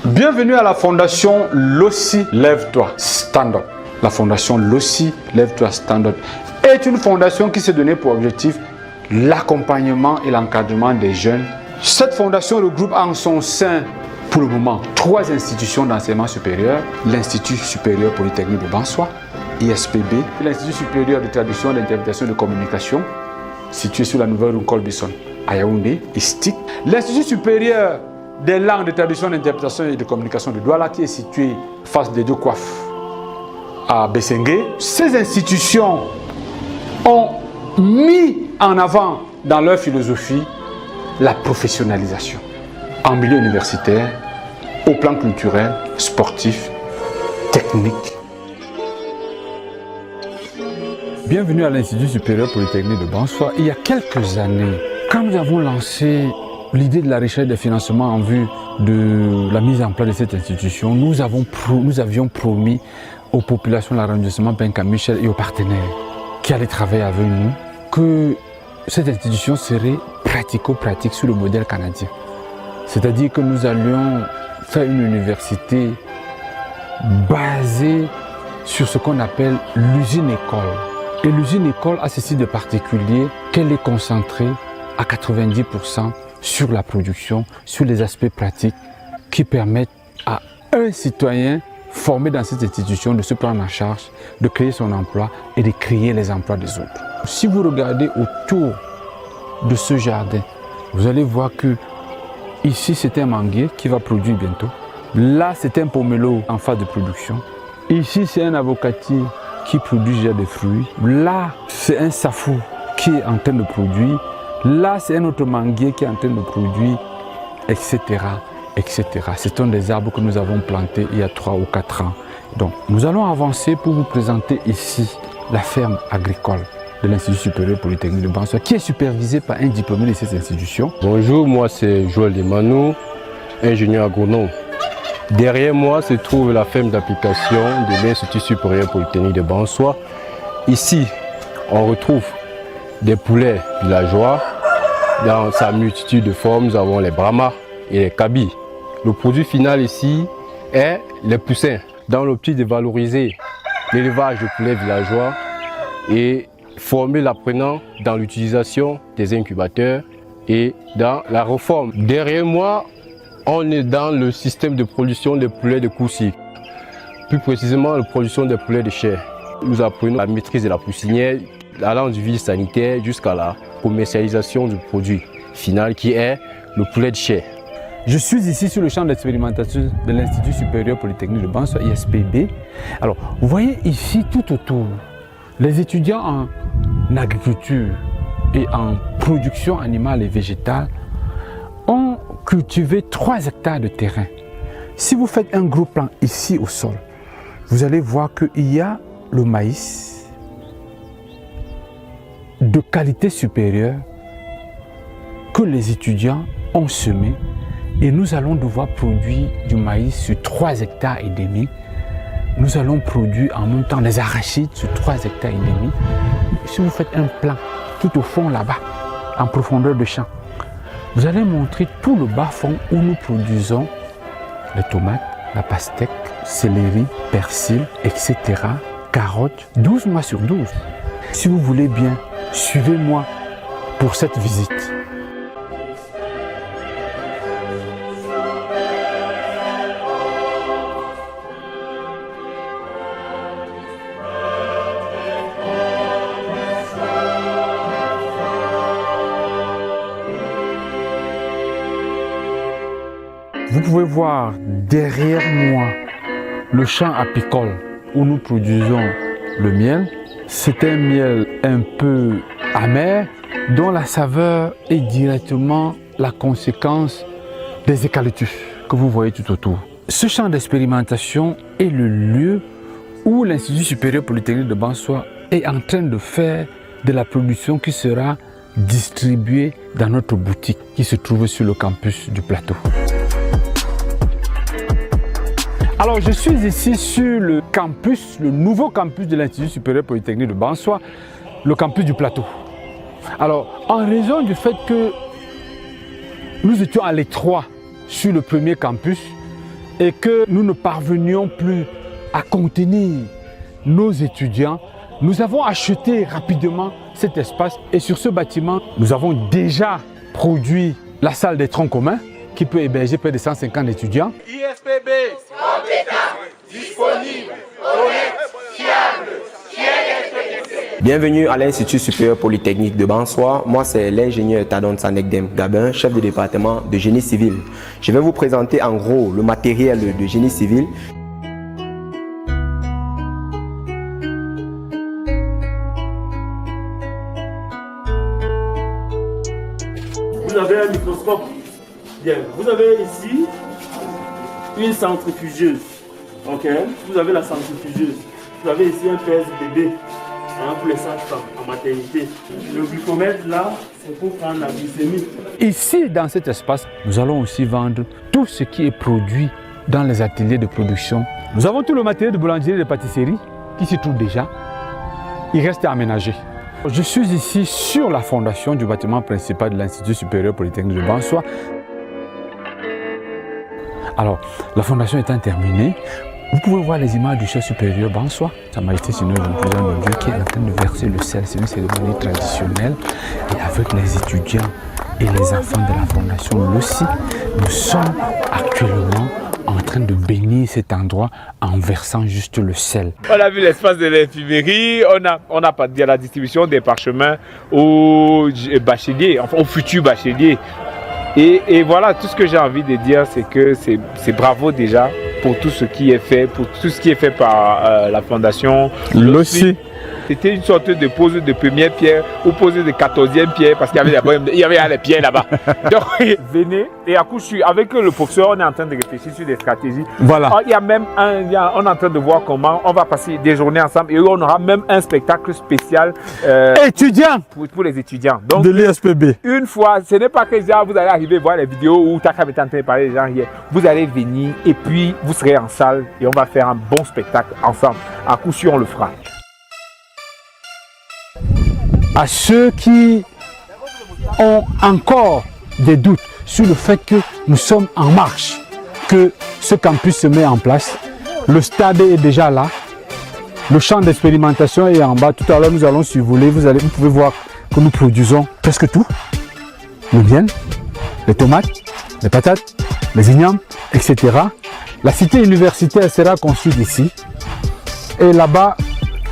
Bienvenue à la fondation Lossi Lève-toi Stand Up. La fondation Lossi Lève-toi Stand Up est une fondation qui s'est donnée pour objectif l'accompagnement et l'encadrement des jeunes. Cette fondation regroupe en son sein, pour le moment, 3 institutions d'enseignement supérieur. L'Institut supérieur polytechnique de Bansoua, ISPB, l'Institut supérieur de traduction, d'interprétation et de communication, situé sur la nouvelle rue Colbison à Yaoundé, ISTIC. L'Institut supérieur des langues de traduction, d'interprétation et de communication de Douala, qui est situé face des deux coiffes à Bessengue. Ces institutions ont mis en avant dans leur philosophie la professionnalisation en milieu universitaire, au plan culturel, sportif, technique. Bienvenue à l'Institut supérieur polytechnique de Bansoua. Il y a quelques années, quand nous avons lancé l'idée de la recherche des financements en vue de la mise en place de cette institution, nous avions promis aux populations de l'arrondissement Penka-Michel et aux partenaires qui allaient travailler avec nous que cette institution serait pratico-pratique sur le modèle canadien. C'est-à-dire que nous allions faire une université basée sur ce qu'on appelle l'usine-école. Et l'usine-école a ceci de particulier qu'elle est concentrée à 90% sur la production, sur les aspects pratiques qui permettent à un citoyen formé dans cette institution de se prendre en charge, de créer son emploi et de créer les emplois des autres. Si vous regardez autour de ce jardin, vous allez voir que ici c'est un manguier qui va produire bientôt. Là c'est un pomelo en phase de production. Ici c'est un avocatier qui produit déjà des fruits. Là c'est un safou qui est en train de produire. Là c'est un autre manguier qui est en train de produire, etc. etc. Ce sont des arbres que nous avons plantés il y a 3 ou 4 ans. Donc nous allons avancer pour vous présenter ici la ferme agricole de l'Institut supérieur polytechnique de Bansoua, qui est supervisé par un diplômé de cette institution. Bonjour, moi c'est Joël Demanou, ingénieur agronome. Derrière moi se trouve la ferme d'application de l'Institut supérieur polytechnique de Bansoua. Ici, on retrouve des poulets villageois. Dans sa multitude de formes, nous avons les brahmas et les kabis. Le produit final ici est les poussins, dans l'optique de valoriser l'élevage de poulets villageois et former l'apprenant dans l'utilisation des incubateurs et dans la réforme. Derrière moi, on est dans le système de production des poulets de court-cycle, plus précisément la production des poulets de chair. Nous apprenons la maîtrise de la poussinière, allant du vie sanitaire jusqu'à la commercialisation du produit final qui est le poulet de chair. Je suis ici sur le champ d'expérimentation de l'Institut supérieur polytechnique de Bansoua, ISPB. Alors, vous voyez ici tout autour, les étudiants en agriculture et en production animale et végétale ont cultivé 3 hectares de terrain. Si vous faites un gros plan ici au sol, vous allez voir qu'il y a le maïs de qualité supérieure que les étudiants ont semé, et nous allons devoir produire du maïs sur 3 hectares et demi. Nous allons produire en même temps des arachides sur 3 hectares et demi. Si vous faites un plan tout au fond là-bas, en profondeur de champ, vous allez montrer tout le bas-fond où nous produisons les tomates, la pastèque, céleri, persil, etc. Carottes, 12 mois sur 12. Si vous voulez bien, suivez-moi pour cette visite. Vous pouvez voir derrière moi le champ apicole où nous produisons le miel. C'est un miel un peu amer dont la saveur est directement la conséquence des eucalyptus que vous voyez tout autour. Ce champ d'expérimentation est le lieu où l'Institut supérieur polytechnique de Bansoua est en train de faire de la production qui sera distribuée dans notre boutique qui se trouve sur le campus du Plateau. Alors, je suis ici sur le campus, le nouveau campus de l'Institut supérieur polytechnique de Bansoua, le campus du Plateau. Alors, en raison du fait que nous étions à l'étroit sur le premier campus, et que nous ne parvenions plus à contenir nos étudiants, nous avons acheté rapidement cet espace et sur ce bâtiment, nous avons déjà produit la salle des troncs communs qui peut héberger près de 150 étudiants. ISPB, compétent, disponible, honnête, fiable. Bienvenue à l'Institut supérieur polytechnique de Bansoa. Moi, c'est l'ingénieur Tadon Sanekdem Gabin, chef de département de génie civil. Je vais vous présenter en gros le matériel de génie civil. Vous avez un microscope. Bien. Vous avez ici une centrifugeuse. Ok. Vous avez la centrifugeuse. Vous avez ici un pèse-bébé pour les sages-femmes en maternité. Le glucomètre là, c'est pour prendre la glycémie. Ici, dans cet espace, nous allons aussi vendre tout ce qui est produit dans les ateliers de production. Nous avons tout le matériel de boulangerie et de pâtisserie qui s'y trouve déjà. Il reste à aménager. Je suis ici sur la fondation du bâtiment principal de l'Institut supérieur polytechnique de Bansoa. Alors, la fondation étant terminée, vous pouvez voir les images du chef supérieur Bansoa, Sa Majesté Seigneur Président de Dieu, qui est en train de verser le sel. C'est une cérémonie traditionnelle. Et avec les étudiants et les enfants de la fondation Lossi, nous sommes actuellement en train de bénir cet endroit en versant juste le sel. On a vu l'espace de l'infirmerie, on a pas dit la distribution des parchemins aux bacheliers, enfin aux futurs bacheliers. Et voilà, tout ce que j'ai envie de dire, c'est que c'est bravo déjà pour tout ce qui est fait, pour tout ce qui est fait par la fondation Lossi. C'était une sorte de pose de première pierre ou pose de 14e pierre parce qu'il y avait les pierres là-bas. Donc, venez et à coup sûr, avec le professeur, on est en train de réfléchir sur des stratégies. Voilà. On est en train de voir comment on va passer des journées ensemble et on aura même un spectacle spécial étudiants pour les étudiants. Donc, de l'ISPB. Une fois, ce n'est pas que genre, vous allez arriver voir les vidéos où Takam est en train de parler des gens hier. Vous allez venir et puis vous serez en salle et on va faire un bon spectacle ensemble. À coup sûr, on le fera. À ceux qui ont encore des doutes sur le fait que nous sommes en marche, que ce campus se met en place, le stade est déjà là, le champ d'expérimentation est en bas. Tout à l'heure, nous allons survoler, vous pouvez voir que nous produisons presque tout. Le miel, les tomates, les patates, les ignames, etc. La cité universitaire sera construite ici. Et là-bas,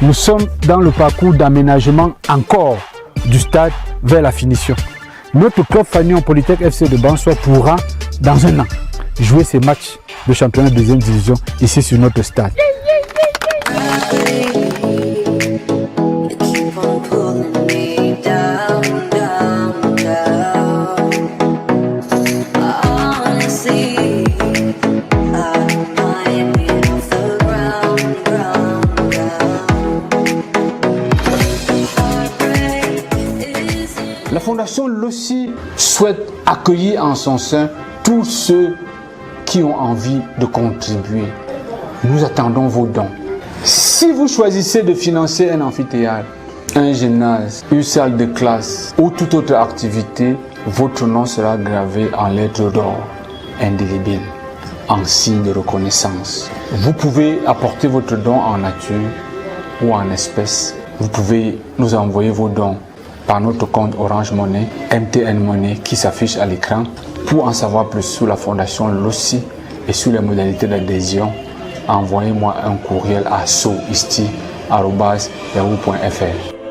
nous sommes dans le parcours d'aménagement encore du stade vers la finition. Notre club Fagnon Polytech FC de Bansoa pourra, dans un an, jouer ses matchs de championnat de deuxième division ici sur notre stade. La Fondation Lossi souhaite accueillir en son sein tous ceux qui ont envie de contribuer. Nous attendons vos dons. Si vous choisissez de financer un amphithéâtre, un gymnase, une salle de classe ou toute autre activité, votre nom sera gravé en lettres d'or indélébiles, en signe de reconnaissance. Vous pouvez apporter votre don en nature ou en espèces. Vous pouvez nous envoyer vos dons par notre compte Orange Money, MTN Money qui s'affiche à l'écran. Pour en savoir plus sur la Fondation Lossi et sur les modalités d'adhésion, envoyez-moi un courriel à soisti@yahoo.fr.